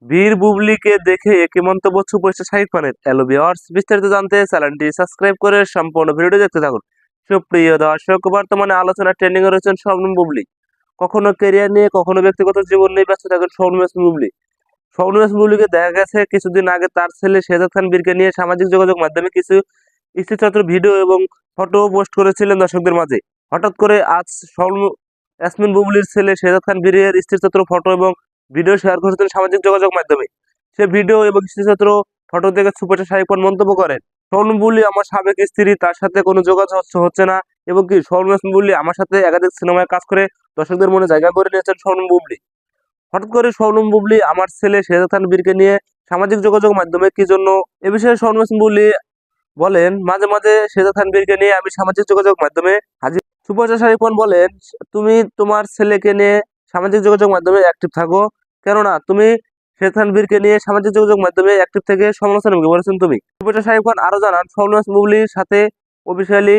বীর বুবলিকে দেখে একই মন্তব্য সুপারস্টার শাকিব খানের। হ্যালো ভিউয়ার্স, বিস্তারিত জানতে চ্যানেলটি সাবস্ক্রাইব করে সম্পূর্ণ ভিডিওটি দেখতে থাকুন। সুপ্রিয় দর্শক, বর্তমানে আলোচনা ট্রেন্ডিং এ রয়েছেন শবনম বুবলি। কখনো ক্যারিয়ার নিয়ে, কখনো ব্যক্তিগত জীবন নিয়ে ব্যস্ত থাকেন শবনম ইয়াসমিন বুবলি। শবনম ইয়াসমিন বুবলিকে দেখা গেছে কিছুদিন আগে তার ছেলে শেহজাদ খান বীরকে নিয়ে সামাজিক যোগাযোগ মাধ্যমে কিছু স্থিরচিত্র, ভিডিও এবং ফটো পোস্ট করেছিলেন দর্শকদের মাঝে। হঠাৎ করে আজ শবনম ইয়াসমিন বুবলির ছেলে শেহজাদ খান বীরের স্থিরচিত্র, ফটো এবং ভিডিও শেয়ার করেছেন সামাজিক যোগাযোগ মাধ্যমে। সে ভিডিও এবং স্থিরচিত্র, ফটো দেখে সুপারস্টার শাকিব খান মন্তব্য করেন, শবনম বুবলি আমার সাবেক স্ত্রী, তার সাথে কোনো যোগাযোগ হচ্ছে না। এবং কি শবনম ইয়াসমিন বুবলি আমার সাথে একাধিক সিনেমায় কাজ করে দর্শকদের মনে জায়গা করে নিয়েছেন শবনম বুবলি। হঠাৎ করে শবনম বুবলি আমার ছেলে শেহজাদ খান বীরকে নিয়ে সামাজিক যোগাযোগ মাধ্যমে কি জন্য, এ বিষয়ে শবনম ইয়াসমিন বুবলি বলেন, মাঝে মাঝে শেহজাদ খান বীরকে নিয়ে আমি সামাজিক যোগাযোগ মাধ্যমে হাজির। সুপারস্টার শাকিব খান বলেন, তুমি তোমার ছেলেকে নিয়ে সামাজিক যোগাযোগ মাধ্যমে অ্যাক্টিভ থাকো, কেননা তুমি শেহজাদ খান বীরকে নিয়ে সামাজিক যোগাযোগ মাধ্যমে অ্যাক্টিভ থেকে সমালোচনা মুখে পড়েছেন তুমি। সুপারস্টার শাকিব খান আরো জানান, শবনম ইয়াসমিন বুবলির সাথে অফিসিয়ালি